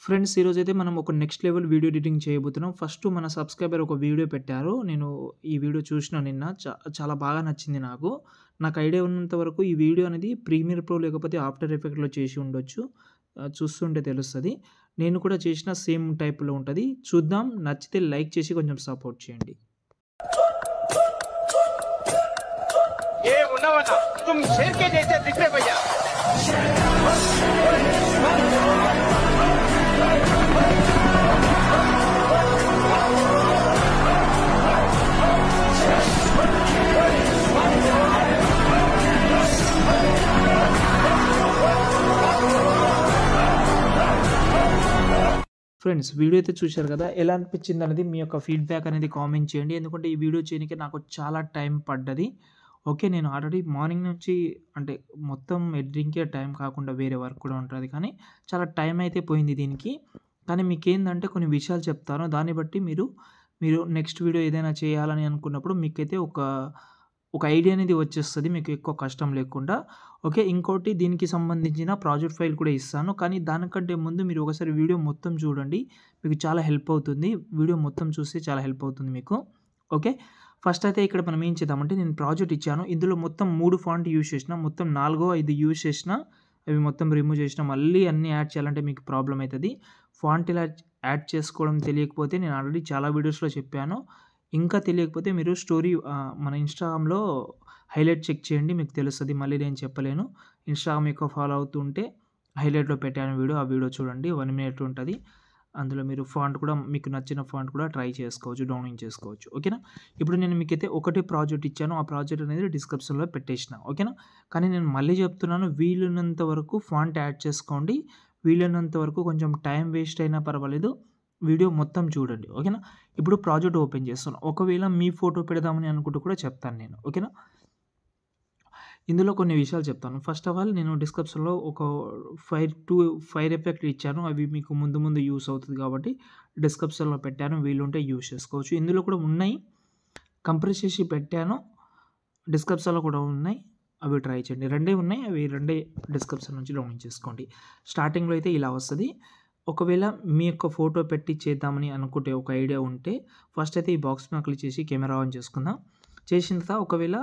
Friends ఈరోజైతే మనం ఒక నెక్స్ట్ లెవెల్ వీడియో ఎడిటింగ్ చేయబోతున్నాం. ఫస్ట్ మన సబ్‌స్క్రైబర్ ఒక వీడియో పెట్టారు. నేను ఈ వీడియో చూసిన నిన్న చాలా బాగా నచ్చింది నాకు. నాకు ఐడియా ఉన్నంత వరకు ఈ వీడియో అనేది ప్రీమియర్ ప్రో లేకపోతే ఆఫ్టర్ ఎఫెక్ట్‌లో చేసి ఉండొచ్చు. చూస్తుంటే తెలుస్తది. నేను కూడా చేసిన సేమ్ టైప్‌లో ఉంటది. చూద్దాం, నచ్చితే లైక్ చేసి కొంచెం సపోర్ట్ చేయండి. ये मुन्नावना तुम शेर के जैसे दिख रहे भैया। ఫ్రెండ్స్ వీడియో అయితే చూశారు కదా! ఎలా అనిపించింది అనేది మీ యొక్క ఫీడ్‌బ్యాక్ అనేది కామెంట్ చేయండి. ఎందుకంటే ఈ వీడియో చేయనీకి నాకు చాలా టైం పడ్డది. ఓకే. నేను ఆల్రెడీ మార్నింగ్ నుంచి అంటే మొత్తం ఎడిటింగ్‌కే టైం కాకుండా వేరే వర్క్ కూడా ఉంటది. కానీ చాలా టైం అయితే పోయింది దీనికి. కానీ మీకేందంటే కొన్ని విషయాలు చెప్తాను. దాన్ని బట్టి మీరు నెక్స్ట్ వీడియో ఏదైనా చేయాలని అనుకున్నప్పుడు మీకైతే ఒక ఐడియా అనేది వచ్చేస్తది. మీకు ఎక్కువ కష్టం లేకుండా. ఓకే. ఇంకోటి దీనికి సంబంధించిన ప్రాజెక్ట్ ఫైల్ కూడా ఇస్తాను. కానీ దానికంటే ముందు మీరు ఒకసారి వీడియో మొత్తం చూడండి. మీకు చాలా హెల్ప్ అవుతుంది. వీడియో మొత్తం చూస్తే చాలా హెల్ప్ అవుతుంది మీకు. ఓకే. ఫస్ట్ అయితే ఇక్కడ మనం ఏం చేద్దామంటే నేను ప్రాజెక్ట్ ఇచ్చాను. ఇందులో మొత్తం 3 ఫాంట్ యూజ్ చేసిన. మొత్తం 4, 5 యూజ్ చేసిన. అవి మొత్తం రిమూవ్ చేసిన. మళ్ళీ అన్నీ యాడ్ చేయాలంటే మీకు ప్రాబ్లమ్ అయితది. ఫాంట్ ఇలా యాడ్ చేసుకోవడం తెలియకపోతే నేను ఆల్రెడీ చాలా వీడియోస్‌లో చెప్పాను. ఇంకా తెలియకపోతే మీరు మన ఇన్‌స్టాగ్రామ్‌లో హైలైట్ చెక్ చేయండి. మీకు తెలుస్తది. మళ్ళీ నేను చెప్పలేను. ఇన్‌స్టాగ్రామ్ ఎక్కువ ఫాలో అవుతుంటే హైలైట్‌లో పెట్టాను వీడియో. ఆ వీడియో చూడండి. 1 మినిట్ ఉంటది. అందులో మీరు ఫాంట్ కూడా మీకు నచ్చిన ఫాంట్ కూడా ట్రై చేసుకోవచ్చు. డౌన్లోడ్ చేసుకోవచ్చు. ఓకేనా. ఇప్పుడు నేను మీకైతే ఒకటే ప్రాజెక్ట్ ఇచ్చాను. ఆ ప్రాజెక్ట్ అనేది డిస్క్రిప్షన్‌లో పెట్టేసిన. ఓకేనా. కానీ నేను మళ్ళీ చెప్తున్నాను, వీలున్నంత వరకు ఫాంట్ యాడ్ చేసుకోండి. వీలైనంత వరకు కొంచెం టైం వేస్ట్ అయినా పర్వాలేదు. వీడియో మొత్తం చూడండి. ఓకేనా. ఇప్పుడు ప్రాజెక్ట్ ఓపెన్ చేస్తున్నా. ఒకవేళ మీ ఫోటో పెడదామని అనుకుంటూ కూడా చెప్తాను నేను. ఓకేనా. ఇందులో కొన్ని విషయాలు చెప్తాను. ఫస్ట్ ఆఫ్ ఆల్ నేను డిస్క్రిప్షన్‌లో ఒక ఫైర్ ఎఫెక్ట్ ఇచ్చాను. అవి మీకు ముందు యూజ్ అవుతది కాబట్టి డిస్క్రిప్షన్‌లో పెట్టాను. వీలుంటే యూజ్ చేసుకోవచ్చు. ఇందులో కూడా ఉన్నాయి. కంప్రెస్ చేసి పెట్టాను. డిస్క్రిప్షన్‌లో కూడా ఉన్నాయి. అవి ట్రై చేయండి. రెండే ఉన్నాయి. అవి రెండే డిస్క్రిప్షన్ నుంచి డౌన్లోడ్ చేసుకోండి. స్టార్టింగ్‌లో అయితే ఇలా వస్తది. ఒకవేళ మీ యొక్క ఫోటో పెట్టి చేద్దామని అనుకుంటే ఒక ఐడియా ఉంటే ఫస్ట్ అయితే ఈ బాక్స్ మీద క్లిక్ చేసి కెమెరా ఆన్ చేసుకుందాం. చేసిన తర్వాత ఒకవేళ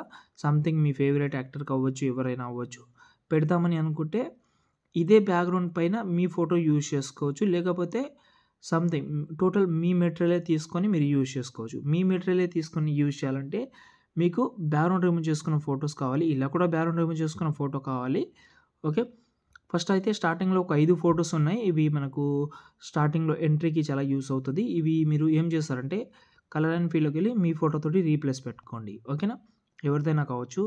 సంథింగ్ మీ ఫేవరెట్ యాక్టర్ కావచ్చు, ఎవరైనా అవ్వచ్చు, పెడదామని అనుకుంటే ఇదే బ్యాక్‌గ్రౌండ్ పైన మీ ఫోటో యూజ్ చేసుకోవచ్చు. లేకపోతే సంథింగ్ టోటల్ మీ మెటీరియలే తీసుకొని మీరు యూజ్ చేసుకోవచ్చు. మీ మెటీరియలే తీసుకొని యూజ్ చేయాలంటే మీకు బ్యాక్‌గ్రౌండ్ రిమూవ్ చేసుకున్న ఫోటోస్ కావాలి. ఇలా కూడా బ్యాక్‌గ్రౌండ్ రిమూవ్ చేసుకున్న ఫోటో కావాలి. ఓకే. ఫస్ట్ అయితే స్టార్టింగ్‌లో ఒక 5 ఫోటోస్ ఉన్నాయి. ఇవి మనకు స్టార్టింగ్‌లో ఎంట్రీకి చాలా యూజ్ అవుతది. ఇవి మీరు ఏం చేస్తారంటే కలర్ అండ్ ఫీల్‌లోకెళ్ళి మీ ఫోటోతోటి రీప్లేస్ పెట్టుకోండి. ఓకేనా. ఎవరిదైనా కావచ్చు.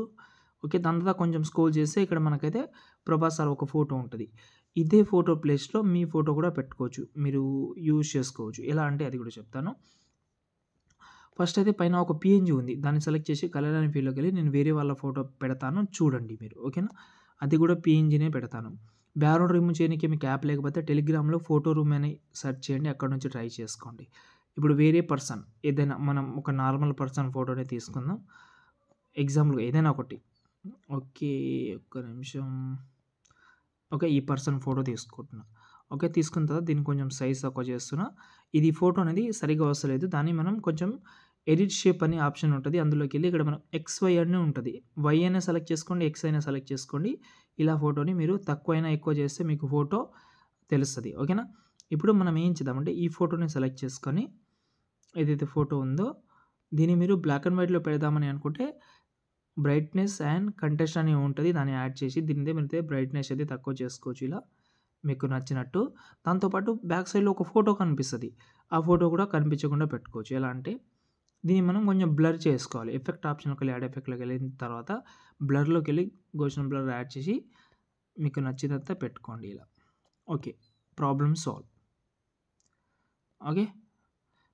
ఓకే. దాని తర్వాత కొంచెం స్క్రోల్ చేస్తే ఇక్కడ మనకైతే ప్రభాస్ సార్ ఒక ఫోటో ఉంటది. ఇదే ఫోటో ప్లేస్‌లో మీ ఫోటో కూడా పెట్టుకోవచ్చు. మీరు యూజ్ చేసుకోవచ్చు. ఎలా అంటే అది కూడా చెప్తాను. ఫస్ట్ అయితే పైన ఒక పీఎన్‌జీ ఉంది. దాన్ని సెలెక్ట్ చేసి కలర్ అండ్ ఫీల్‌లోకెళ్ళి నేను వేరే వాళ్ళ ఫోటో పెడతాను. చూడండి మీరు. ఓకేనా. అది కూడా పీఎన్‌జీనే పెడతాను. బ్యాక్‌గ్రౌండ్ రిమూవ్ చేయనీకి మీకు యాప్ లేకపోతే టెలిగ్రామ్‌లో ఫోటో రూమ్ అని సెర్చ్ చేయండి. అక్కడ నుంచి ట్రై చేసుకోండి. ఇప్పుడు వేరే పర్సన్ ఏదైనా మనం ఒక నార్మల్ పర్సన్ ఫోటోనే తీసుకుందాం. ఎగ్జాంపుల్‌గా ఏదైనా ఒకటి. ఓకే. ఒక్క నిమిషం. ఓకే. ఈ పర్సన్ ఫోటో తీసుకుంటున్నా. ఓకే. తీసుకున్న తర్వాత దీన్ని కొంచెం సైజ్ తక్కువ చేస్తున్నా. ఇది ఫోటో అనేది సరిగ్గా వస్తలేదు. దాన్ని మనం కొంచెం ఎడిట్ షేప్ అనే ఆప్షన్ ఉంటది. అందులోకెళ్ళి ఇక్కడ మనం XY అని ఉంటది. Y అయినా సెలెక్ట్ చేసుకోండి. X అయినా సెలెక్ట్ చేసుకోండి. ఇలా ఫోటోని మీరు తక్కువైనా ఎక్కువ చేస్తే మీకు ఫోటో తెలుస్తది. ఓకేనా. ఇప్పుడు మనం ఏం చేద్దామంటే ఈ ఫోటోని సెలెక్ట్ చేసుకొని ఏదైతే ఫోటో ఉందో దీన్ని మీరు బ్లాక్ అండ్ వైట్‌లో పెడదామని అనుకుంటే బ్రైట్‌నెస్ అండ్ కంట్రాస్ట్ అని ఉంటది. దాన్ని యాడ్ చేసి దీనిదే బ్రైట్‌నెస్ అయితే తక్కువ చేసుకోవచ్చు ఇలా మీకు నచ్చినట్టు. దాంతో పాటు బ్యాక్ సైడ్‌లో ఒక ఫోటో కనిపిస్తది. ఆ ఫోటో కూడా కనిపించకుండా పెట్టుకోవచ్చు. ఎలా అంటే దీన్ని మనం కొంచెం బ్లర్ చేసుకోవాలి. ఎఫెక్ట్ ఆప్షన్‌లోకెళ్ళి యాడ్ ఎఫెక్ట్‌లోకి వెళ్ళిన తర్వాత బ్లర్‌లోకెళ్ళి గోషన్ బ్లర్ యాడ్ చేసి మీకు నచ్చినంత పెట్టుకోండి ఇలా. ఓకే. Problem solve. ఓకే.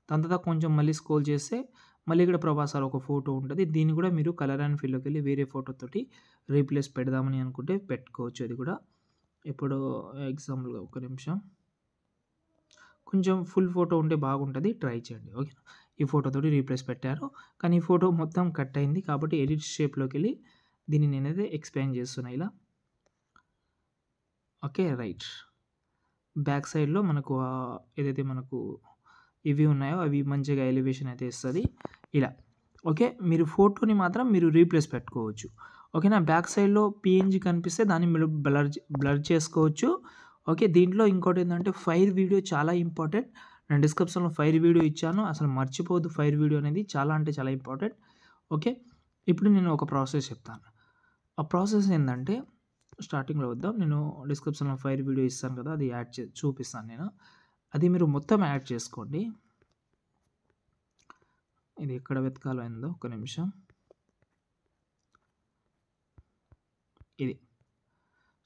దాని తర్వాత కొంచెం మళ్ళీ స్క్రోల్ చేస్తే మళ్ళీ ఇక్కడ ప్రభాస్ సార్ ఒక ఫోటో ఉంటది. దీన్ని కూడా మీరు కలర్ అండ్ ఫీల్‌లోకెళ్ళి వేరే ఫోటోతోటి రీప్లేస్ పెడదామని అనుకుంటే పెట్టుకోవచ్చు అది కూడా. ఇప్పుడు ఎగ్జాంపుల్‌గా ఒక్క నిమిషం. కొంచెం ఫుల్ ఫోటో ఉంటే బాగుంటది. ట్రై చేయండి. ఓకేనా. ఈ ఫోటోతోటి రీప్లేస్ పెట్టారు. కానీ ఈ ఫోటో మొత్తం కట్ అయింది. కాబట్టి ఎడిట్ షేప్‌లోకెళ్ళి దీన్ని నేనైతే ఎక్స్‌పాండ్ చేస్తున్నా ఇలా. ఓకే. రైట్. బ్యాక్ సైడ్‌లో మనకు ఏదైతే మనకు ఇవి ఉన్నాయో అవి మంచిగా ఎలివేషన్ అయితే ఇస్తది. ఇలా. ఓకే. మీరు ఫోటోని మాత్రం మీరు రీప్లేస్ పెట్టుకోవచ్చు. ఓకేనా. బ్యాక్ సైడ్‌లో పీఎన్‌జీ కనిపిస్తే దాన్ని మీరు బ్లర్ చేసుకోవచ్చు. ఓకే. దీంట్లో ఇంకోటేందంటే ఫైర్ వీడియో చాలా ఇంపార్టెంట్. నేను డిస్క్రిప్షన్‌లో ఫైర్ వీడియో ఇచ్చాను. అసలు మర్చిపోవద్దు ఫైర్ వీడియో అనేది చాలా అంటే చాలా ఇంపార్టెంట్. ఓకే. ఇప్పుడు నేను ఒక ప్రాసెస్ చెప్తాను. ఆ ప్రాసెస్ ఏందంటే స్టార్టింగ్‌లో వద్దాం. నేను డిస్క్రిప్షన్‌లో ఫైర్ వీడియో ఇస్తాను కదా! అది యాడ్ చూపిస్తాను నేను. అది మీరు మొత్తం యాడ్ చేసుకోండి. ఇది ఎక్కడ వెతకాలో అయిందో ఒక్క నిమిషం. ఇది.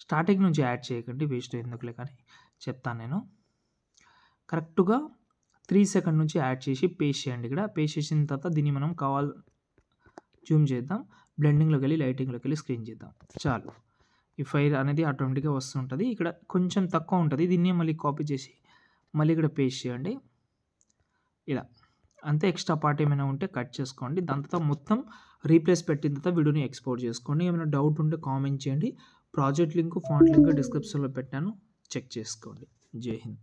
స్టార్టింగ్ నుంచి యాడ్ చేయకండి. వేస్ట్ ఎందుకులే కానీ చెప్తాను నేను. కరెక్ట్‌గా 3 సెకండ్ నుంచి యాడ్ చేసి పేస్ట్ చేయండి ఇక్కడ. పేస్ట్ చేసిన తర్వాత దీన్ని మనం జూమ్ చేద్దాం. బ్లెండింగ్‌లోకెళ్ళి, లైటింగ్‌లోకెళ్ళి స్క్రీన్ చేద్దాం. చాలు. ఈ ఫైర్ అనేది ఆటోమేటిక్‌గా వస్తుంటది. ఇక్కడ కొంచెం తక్కువ ఉంటది. దీన్నే మళ్ళీ కాపీ చేసి మళ్ళీ ఇక్కడ పేస్ట్ చేయండి. ఇలా. అంతే. ఎక్స్ట్రా పార్ట్ ఏమైనా ఉంటే కట్ చేసుకోండి. దాని తర్వాత మొత్తం రీప్లేస్ పెట్టిన తర్వాత వీడియోని ఎక్స్‌పోర్ట్ చేసుకోండి. ఏమైనా డౌట్ ఉంటే కామెంట్ చేయండి. ప్రాజెక్ట్ లింక్, ఫాంట్ లింక్ డిస్క్రిప్షన్‌లో పెట్టాను. చెక్ చేసుకోండి. జై హింద్.